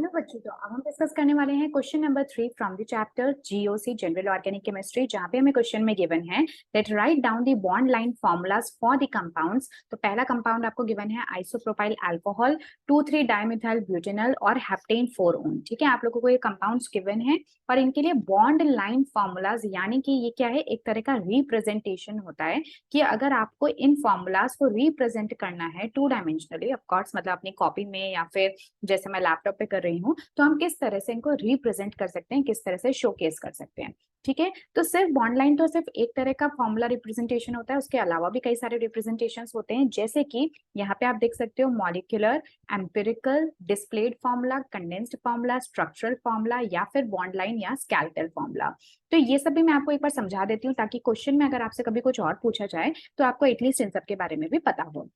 Hello बच्चों, तो अब हम डिस्कस करने वाले हैं question number 3 from the chapter GOC general organic chemistry, जहां पे हमें क्वेश्चन में गिवन है that write down the bond line formulas for the compounds. तो पहला कंपाउंड आपको गिवन है आइसोप्रोपाइल अल्कोहल 2,3 डाइमिथाइल ब्यूटेनॉल और हेप्टेन 4-ON। ठीक है, आप लोगों को ये कंपाउंड्स गिवन है और इनके लिए बॉन्ड लाइन फॉर्मूलाज, यानी कि ये क्या है, एक तरह का रिप्रेजेंटेशन होता है कि अगर आपको इन फॉर्मूलाज को रिप्रेजेंट करना है 2 डायमेंशनली, ऑफ कोर्स मतलब अपनी कॉपी में या फिर जैसे मैं लैपटॉप पे कर रही हूँ, तो हम किस तरह से इनको रिप्रेजेंट कर सकते हैं, किस तरह से शोकेस कर सकते हैं। ठीक है, तो सिर्फ बॉन्ड लाइन तो सिर्फ एक तरह का फॉर्मूला रिप्रेजेंटेशन होता है, उसके अलावा भी कई सारे रिप्रेजेंटेशंस होते हैं, जैसे कि यहाँ पे आप देख सकते हो molecular, empirical, displayed formula, condensed formula, structural formula या फिर बॉन्ड लाइन या स्केलेटल फॉर्मूला। तो ये सब भी मैं आपको एक बार समझा देती हूँ ताकि क्वेश्चन में अगर आपसे कभी कुछ और पूछा जाए तो आपको एटलीस्ट इन सब के बारे में भी पता हो।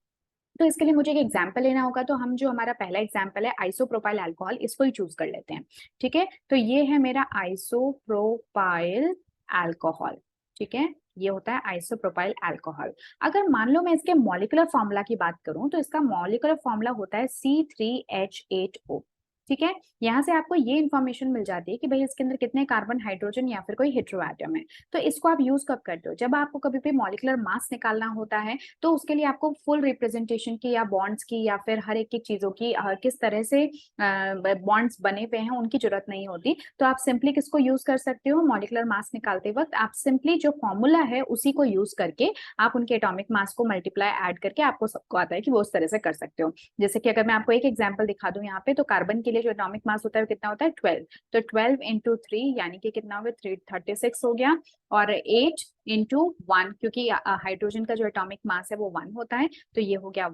तो इसके लिए मुझे एक एग्जाम्पल लेना होगा, तो हम जो हमारा पहला एग्जाम्पल है आइसोप्रोपाइल अल्कोहल, इसको ही चूज कर लेते हैं। ठीक है, तो ये है मेरा आइसोप्रोपाइल अल्कोहल। ठीक है, ये होता है आइसोप्रोपाइल अल्कोहल। अगर मान लो मैं इसके मॉलिक्यूलर फॉर्मूला की बात करूं तो इसका मॉलिक्यूलर फॉर्मूला होता है C3H8O। ठीक है, यहाँ से आपको ये इन्फॉर्मेशन मिल जाती है कि भाई इसके अंदर कितने कार्बन, हाइड्रोजन या फिर कोई हेटेरो एटम है। तो इसको आप यूज कब करते हो, जब आपको कभी भी मॉलिक्यूलर मास निकालना होता है, तो उसके लिए आपको फुल रिप्रेजेंटेशन की या बॉन्ड्स की या फिर हर एक चीजों की किस तरह से बॉन्ड्स बने हुए हैं उनकी जरूरत नहीं होती। तो आप सिंपली किसको यूज कर सकते हो, मॉलिक्यूलर मास निकालते वक्त आप सिंपली जो फॉर्मूला है उसी को यूज करके आप उनके एटॉमिक मास को मल्टीप्लाई ऐड करके आपको सबको आता है कि वो उस तरह से कर सकते हो। जैसे कि अगर मैं आपको एक एग्जाम्पल दिखा दूं यहाँ पे, तो कार्बन के लिए जो एटॉमिक मास होता है वो कितना होता है 12। तो 12 इंटू 3 यानी कि कितना हो गया 336 हो गया, और 8 इंटू 1 क्योंकि हाइड्रोजन का जो एटॉमिक मास है वो 1 होता है, तो ये हो गया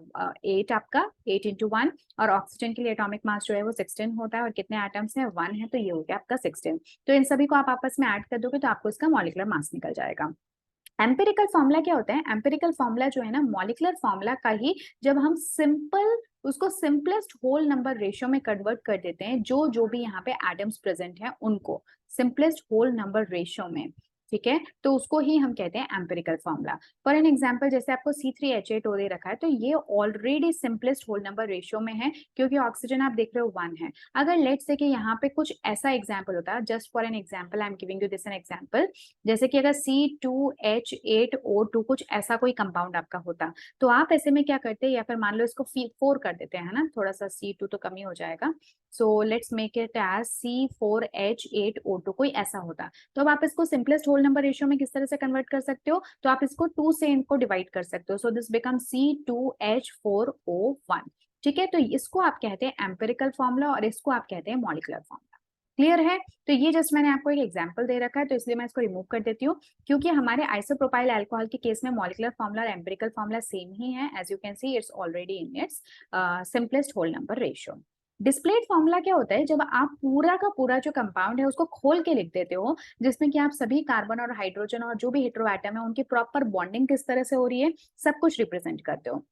8 आपका, 8 इंटू 1। और ऑक्सीजन के लिए एटॉमिक मास जो है वो 16 होता है और कितने एटम्स है 1 है, तो ये हो गया आपका 16। तो इन सभी को आप आपस में ऐड कर दोगे तो आपको इसका मॉलिक्यूलर मास निकल जाएगा। एम्पिरिकल फॉर्मूला क्या होता है, एम्पिरिकल फॉर्मूला जो है ना मॉलिक्यूलर फॉर्मूला का ही, जब हम सिंपल उसको सिंपलेस्ट होल नंबर रेशियो में कन्वर्ट कर देते हैं, जो जो भी यहाँ पे एटम्स प्रेजेंट हैं उनको सिंपलेस्ट होल नंबर रेशियो में। ठीक है, तो उसको ही हम कहते हैं empirical formula. For an example जैसे आपको C3H8O दे रखा है, तो ये already simplest whole number ratio में है क्योंकि ऑक्सीजन आप देख रहे हो 1 है। अगर लेट्स से कि यहाँ पे कुछ ऐसा एग्जाम्पल होता है, just for an example I am giving you this an example, जैसे कि अगर C2H8O2 कुछ ऐसा कोई कंपाउंड आपका होता, तो आप ऐसे में क्या करते हैं, या फिर मान लो इसको 4 कर देते हैं ना, थोड़ा सा C2 तो कम ही हो जाएगा, so let's make it as C4H8O2 कोई ऐसा होता। तो अब आप इसको सिंपलेस्ट होल नंबर रेशियो में किस तरह से कन्वर्ट कर सकते हो, तो आप इसको 2 से इनको डिवाइड कर सकते हो, सो दिस बिकम C2H4O1। ठीक है, तो इसको आप कहते हैं एम्पिरिकल फॉर्मूला और इसको आप कहते हैं मॉलिक्यूलर फॉर्मूला। क्लियर है, तो ये जस्ट मैंने आपको एक एग्जांपल दे रखा है, तो इसलिए मैं इसको रिमूव कर देती हूँ, क्योंकि हमारे आइसोप्रोपाइल अल्कोहल के केस में मॉलिक्यूलर फॉर्मूला और एम्पिरिकल फॉर्मूला सेम ही है। As you can see it's already in its simplest whole number ratio. Displayed formula क्या होता है, जब आप पूरा का पूरा जो कंपाउंड है उसको खोल के लिख देते हो, जिसमें कि आप सभी कार्बन और हाइड्रोजन और जो भी हेटेरो एटम है उनकी प्रॉपर बॉन्डिंग किस तरह से हो रही है सब कुछ रिप्रेजेंट करते हो।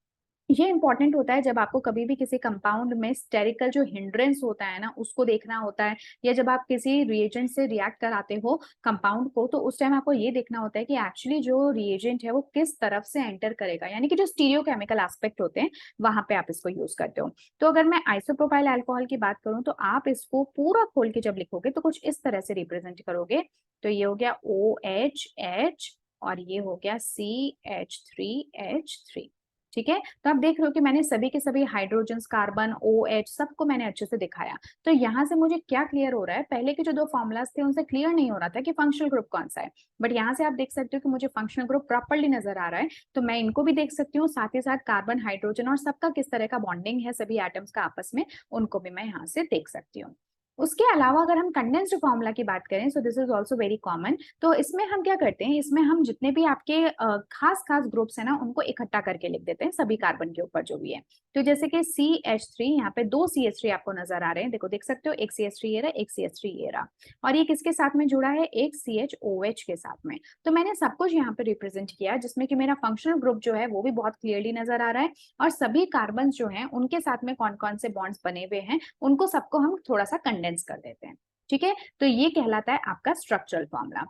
ये इंपॉर्टेंट होता है जब आपको कभी भी किसी कंपाउंड में स्टेरिकल जो हिंड्रेंस होता है ना उसको देखना होता है, या जब आप किसी रिएजेंट से रिएक्ट कराते हो कंपाउंड को, तो उस टाइम आपको ये देखना होता है कि एक्चुअली जो रिएजेंट है वो किस तरफ से एंटर करेगा, यानी कि जो स्टीरियोकेमिकल एस्पेक्ट होते हैं वहां पे आप इसको यूज करते हो। तो अगर मैं आइसोप्रोपाइल अल्कोहल की बात करूं तो आप इसको पूरा खोल के जब लिखोगे तो कुछ इस तरह से रिप्रेजेंट करोगे, तो ये हो गया OHH और ये हो गया CH3H3। ठीक है, तो आप देख रहे हो कि मैंने सभी के सभी हाइड्रोजन, कार्बन, OH सबको मैंने अच्छे से दिखाया। तो यहाँ से मुझे क्या क्लियर हो रहा है, पहले के जो 2 फॉर्मुलाज थे उनसे क्लियर नहीं हो रहा था कि फंक्शनल ग्रुप कौन सा है, बट यहाँ से आप देख सकते हो कि मुझे फंक्शनल ग्रुप प्रॉपर्ली नजर आ रहा है, तो मैं इनको भी देख सकती हूँ, साथ ही साथ कार्बन, हाइड्रोजन और सबका किस तरह का बॉन्डिंग है सभी एटम्स का आपस में, उनको भी मैं यहाँ से देख सकती हूँ। उसके अलावा अगर हम कंडेंस्ड फॉर्मूला की बात करें, so this is also very common. तो इसमें हम क्या करते हैं, इसमें हम जितने भी आपके खास खास ग्रुप्स है ना उनको इकट्ठा करके लिख देते हैं सभी कार्बन के ऊपर जो भी है। तो जैसे कि CH3, यहाँ पे 2 CH3 आपको नजर आ रहे हैं, देखो देख सकते हो, एक CH3 ये रहा, एक CH3 ये रहा, और ये किसके साथ में जुड़ा है, एक CHOH के साथ में। तो मैंने सब कुछ यहाँ पे रिप्रेजेंट किया जिसमें कि मेरा फंक्शनल ग्रुप जो है वो भी बहुत क्लियरली नजर आ रहा है, और सभी कार्बन जो है उनके साथ में कौन कौन से बॉन्ड्स बने हुए हैं उनको सबको हम थोड़ा सा कंडेंस कर देते हैं। ठीक है, तो ये कहलाता है आपका structural formula.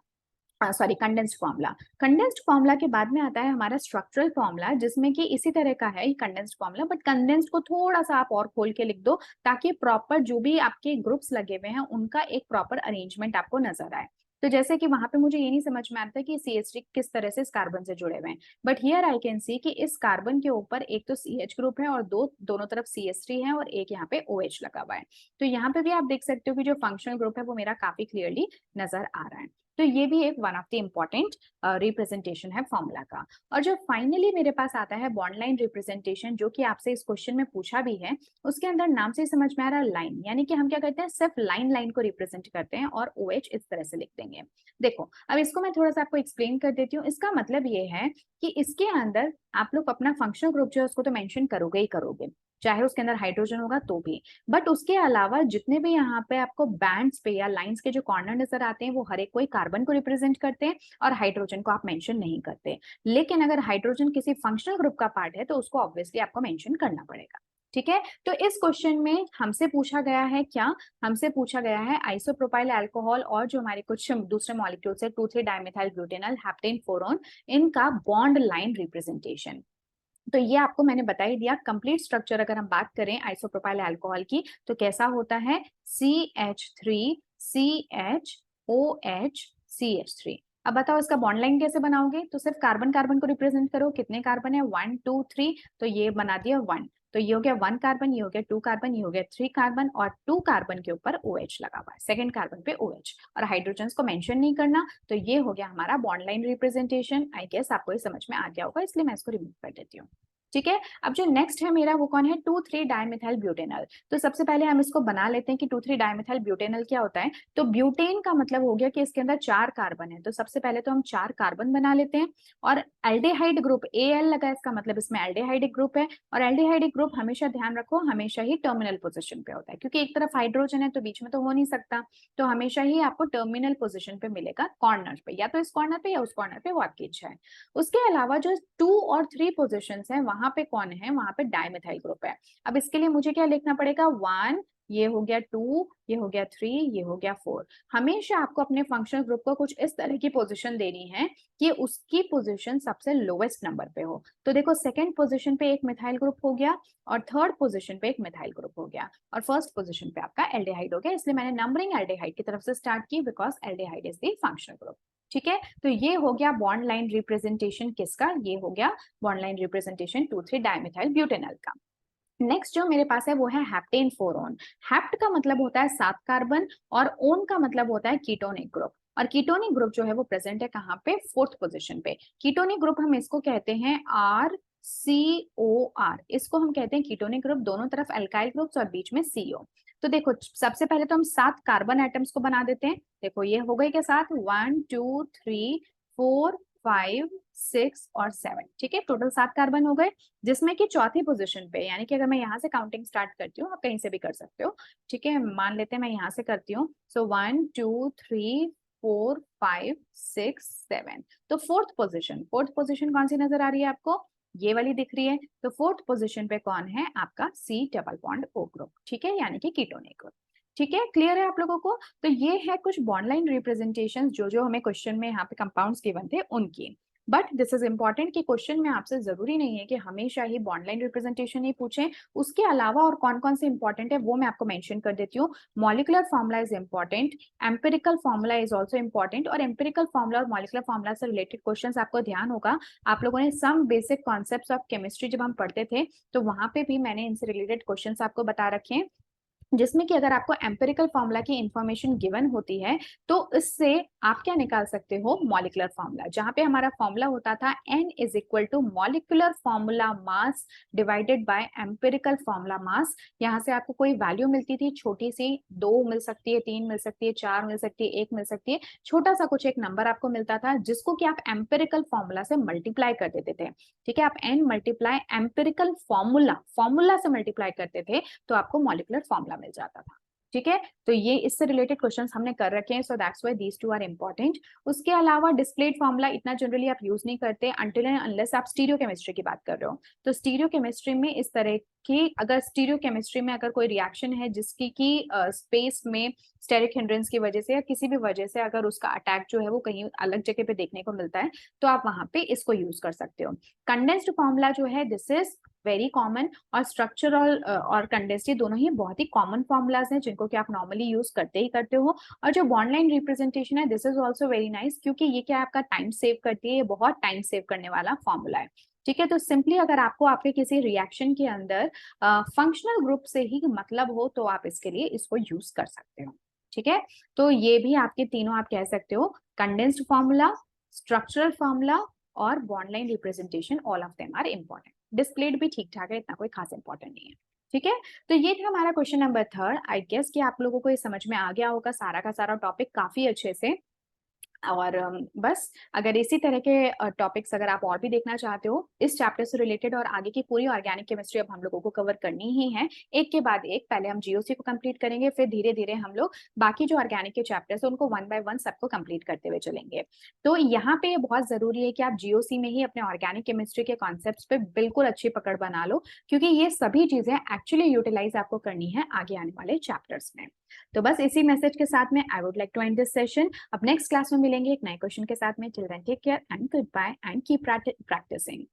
Sorry condensed formula. Condensed formula के बाद में आता है हमारा स्ट्रक्चरल फॉर्मूला, जिसमें कि इसी तरह का है कंडेंस्ड फॉर्मूला, बट कंडेंस्ड को थोड़ा सा आप और खोल के लिख दो ताकि प्रॉपर जो भी आपके ग्रुप्स लगे हुए हैं उनका एक प्रॉपर अरेंजमेंट आपको नजर आए। तो जैसे कि वहां पे मुझे ये नहीं समझ में आता कि CH3 किस तरह से इस कार्बन से जुड़े हुए हैं, but here I can see कि इस कार्बन के ऊपर एक तो CH ग्रुप है और दोनों तरफ CH3 है और एक यहाँ पे OH लगा हुआ है। तो यहाँ पे भी आप देख सकते हो कि जो फंक्शनल ग्रुप है वो मेरा काफी क्लियरली नजर आ रहा है। तो ये भी एक one of the important representation है फॉर्मूला का। और जो फाइनली मेरे पास आता है बॉन्ड लाइन रिप्रेजेंटेशन, जो कि आपसे इस क्वेश्चन में पूछा भी है, उसके अंदर नाम से समझ में आ रहा है लाइन, यानी कि हम क्या करते हैं सिर्फ लाइन को रिप्रेजेंट करते हैं और OH इस तरह से लिख देंगे। देखो अब इसको मैं थोड़ा सा आपको एक्सप्लेन कर देती हूँ। इसका मतलब ये है कि इसके अंदर आप लोग अपना फंक्शनल ग्रुप जो है उसको तो मेंशन करोगे ही करोगे, चाहे उसके अंदर हाइड्रोजन होगा तो भी, बट उसके अलावा जितने भी यहाँ पे आपको बैंड्स पे या लाइंस के जो कॉर्नर नजर आते हैं वो हर एक कोई कार्बन को रिप्रेजेंट करते हैं और हाइड्रोजन को आप मेंशन नहीं करते। लेकिन अगर हाइड्रोजन किसी फंक्शनल ग्रुप का पार्ट है तो उसको ऑब्वियसली आपको मेंशन करना पड़ेगा। ठीक है, तो इस क्वेश्चन में हमसे पूछा गया है क्या, हमसे पूछा गया है आइसोप्रोपाइल अल्कोहल और जो हमारे कुछ दूसरे मॉलिक्यूल्स है 2,3-डाइमेथाइल ब्यूटेनॉल, हेप्टेन, फोरोन, इनका बॉन्ड लाइन रिप्रेजेंटेशन। तो ये आपको मैंने बता ही दिया। कंप्लीट स्ट्रक्चर अगर हम बात करें आइसोप्रोपाइल अल्कोहल की तो कैसा होता है, CH3 CHOH CH3। अब बताओ इसका बॉन्ड लाइन कैसे बनाओगे, तो सिर्फ कार्बन कार्बन को रिप्रेजेंट करो, कितने कार्बन है 1 2 3, तो ये बना दिया 1, तो ये हो गया 1 कार्बन, ये हो गया 2 कार्बन, ये हो गया 3 कार्बन और 2 कार्बन के ऊपर OH लगा हुआ है, सेकंड कार्बन पे OH और हाइड्रोजन को मेंशन नहीं करना। तो ये हो गया हमारा bond line representation. I guess आपको ये समझ में आ गया होगा, इसलिए मैं इसको रिमूव कर देती हूँ। ठीक है, अब जो नेक्स्ट है मेरा वो कौन है, 2,3-डाइमेथाइल ब्यूटेनॉल। तो सबसे पहले हम इसको बना लेते हैं कि 2,3-डाइमेथाइल ब्यूटेनॉल क्या होता है। तो ब्यूटेन का मतलब हो गया कि इसके अंदर 4 कार्बन है, तो सबसे पहले तो हम 4 कार्बन बना लेते हैं। और एल्डिहाइड ग्रुप Al लगा, इसका मतलब इसमें एल्डिहाइड ग्रुप है, और एल्डिहाइड ग्रुप हमेशा ध्यान रखो हमेशा ही टर्मिनल पोजिशन पे होता है, क्योंकि एक तरफ हाइड्रोजन है तो बीच में तो हो नहीं सकता, तो हमेशा ही आपको टर्मिनल पोजिशन पे मिलेगा, कॉर्नर पे, या तो इस कॉर्नर पे या उस कॉर्नर पे, वो आपकी इच्छा है। उसके अलावा जो 2 और 3 पोजिशन है वहां पे कौन है, वहां पे डाइमेथाइल ग्रुप है। अब इसके लिए मुझे क्या लिखना पड़ेगा, 1, ये हो गया 2, ये हो गया 3, ये हो गया 4। हमेशा आपको अपने फंक्शनल ग्रुप को कुछ इस तरह की पोजीशन देनी है कि उसकी पोजीशन सबसे लोवेस्ट नंबर पे हो। तो देखो सेकंड पोजीशन पे एक मिथाइल ग्रुप हो गया और थर्ड पोजीशन पे एक मिथाइल ग्रुप हो गया और फर्स्ट पोजीशन पे आपका एल्डिहाइड हो गया, इसलिए मैंने नंबरिंग एल्डिहाइड की तरफ से स्टार्ट की because aldehyde is the functional group. ठीक है, तो ये हो गया बॉन्ड लाइन रिप्रेजेंटेशन किसका, ये हो गया बॉन्ड लाइन रिप्रेजेंटेशन 2,3-डाइमेथाइल ब्यूटेनॉल का। नेक्स्ट जो मेरे पास है वो है हेप्टेन फोरोन। हेप्ट का मतलब होता है 7 कार्बन और ओन का मतलब होता है कीटोनिक ग्रुप, और कीटोनिक ग्रुप जो है वो प्रेजेंट है कहाँ पे, 4th पोजीशन पे। कीटोनिक ग्रुप हम इसको कहते हैं RCOR, इसको हम कहते हैं कीटोनिक ग्रुप, दोनों तरफ अल्काइल ग्रुप्स और बीच में CO। तो देखो सबसे पहले तो हम 7 कार्बन एटम्स को बना देते हैं। देखो ये हो गई के साथ 1 2 3 4 5 6 और 7, ठीक है, टोटल 7 कार्बन हो गए, जिसमें कि चौथी पोजीशन पे, यानी कि अगर मैं यहाँ से काउंटिंग स्टार्ट करती हूँ, आप कहीं से भी कर सकते हो, ठीक है, मान लेते हैं मैं यहाँ से करती हूँ, सो 1 2 3 4 5 6 7, तो फोर्थ पोजीशन कौन सी नजर आ रही है आपको, ये वाली दिख रही है। तो फोर्थ पोजीशन पे कौन है आपका C double bond O group, ठीक है, यानी कि कीटोनिक ग्रुप। ठीक है, क्लियर है आप लोगों को। तो ये है कुछ बॉन्ड लाइन रिप्रेजेंटेशन जो हमें क्वेश्चन में यहाँ पे कंपाउंड्स गिवन थे उनकी। बट दिस इज इंपॉर्टेंट कि क्वेश्चन में आपसे जरूरी नहीं है कि हमेशा ही बॉन्ड लाइन रिप्रेजेंटेशन ही पूछें, उसके अलावा और कौन कौन से इंपॉर्टेंट है वो मैं आपको मेंशन कर देती हूँ। Molecular formula is important, empirical formula is also important, और एम्पिरिकल फॉर्मूला और मॉलिकुलर फॉर्मूला से रिलेटेड क्वेश्चन आपको ध्यान होगा, आप लोगों ने some basic concept of chemistry जब हम पढ़ते थे तो वहां पे भी मैंने इनसे रिलेटेड क्वेश्चन आपको बता रखे हैं, जिसमें कि अगर आपको एम्पिरिकल फॉर्मूला की इंफॉर्मेशन गिवन होती है तो इससे आप क्या निकाल सकते हो, मॉलिकुलर फॉर्मूला, जहां पे हमारा फॉर्मूला होता था N is equal to molecular formula mass divided by empirical formula mass. यहाँ से आपको कोई वैल्यू मिलती थी छोटी सी, 2 मिल सकती है, 3 मिल सकती है, 4 मिल सकती है, 1 मिल सकती है, छोटा सा कुछ एक नंबर आपको मिलता था जिसको कि आप एम्पिरिकल फॉर्मूला से मल्टीप्लाई कर देते थे। ठीक है, आप N मल्टीप्लाई एम्पिरिकल फॉर्मूला से मल्टीप्लाई करते थे तो आपको मॉलिकुलर फॉर्मूला मिल जाता था। ठीक है, तो ये इससे रिलेटेड क्वेश्चंस हमने कर रखे हैं, so that's why these two are important. उसके अलावा डिस्प्लेड फॉर्मूला इतना जनरली आप यूज नहीं करते अनटिल एंड अनलेस आप स्टीरियो केमिस्ट्री की बात कर रहे हो। तो स्टीरियो केमिस्ट्री में इस तरह की, अगर स्टीरियो केमिस्ट्री में अगर कोई रिएक्शन है जिसकी की स्पेस में स्टेरिक हिंड्रेंस की वजह से या किसी भी वजह से अगर उसका अटैक जो है वो कहीं अलग जगह पे देखने को मिलता है, तो आप वहां पे इसको यूज कर सकते हो। कंडेंस्ड फॉर्मूला जो है दिस इज वेरी कॉमन, और स्ट्रक्चरल और कंडेंस्ड ये दोनों ही बहुत ही कॉमन फॉर्मूलाज हैं जिनको कि आप नॉर्मली यूज करते ही करते हो। और जो बॉन्ड लाइन रिप्रेजेंटेशन है this is also very nice, क्योंकि ये क्या आपका टाइम सेव करती है, ये बहुत टाइम सेव करने वाला फॉर्मूला है। ठीक है, तो सिंपली अगर आपको आपके किसी रिएक्शन के अंदर फंक्शनल ग्रुप से ही मतलब हो तो आप इसके लिए इसको यूज कर सकते हो। ठीक है, तो ये भी आपके तीनों आप कह सकते हो, कंडेंस्ड फॉर्मूला, स्ट्रक्चरल फॉर्मूला और bond line representation, all of them are important. Displayed भी ठीक ठाक है, इतना कोई खास इंपॉर्टेंट नहीं है। ठीक है, तो ये था हमारा क्वेश्चन नंबर 3। आई गेस कि आप लोगों को ये समझ में आ गया होगा सारा का सारा टॉपिक काफी अच्छे से। और बस अगर इसी तरह के टॉपिक्स अगर आप और भी देखना चाहते हो इस चैप्टर से रिलेटेड, और आगे की पूरी ऑर्गेनिक केमिस्ट्री अब हम लोगों को कवर करनी ही है एक के बाद एक। पहले हम जीओसी को कंप्लीट करेंगे, फिर धीरे धीरे हम लोग बाकी जो ऑर्गेनिक के चैप्टर्स है उनको 1 बाय 1 सबको कंप्लीट करते हुए चलेंगे। तो यहाँ पे बहुत जरूरी है कि आप जीओसी में ही अपने ऑर्गेनिक केमिस्ट्री के कॉन्सेप्ट पे बिल्कुल अच्छी पकड़ बना लो, क्योंकि ये सभी चीजें एक्चुअली यूटिलाइज आपको करनी है आगे आने वाले चैप्टर्स में। तो बस इसी मैसेज के साथ में I would like to end this session. अब नेक्स्ट क्लास में मिलेंगे एक नए क्वेश्चन के साथ में। Till then take care and goodbye and keep practising.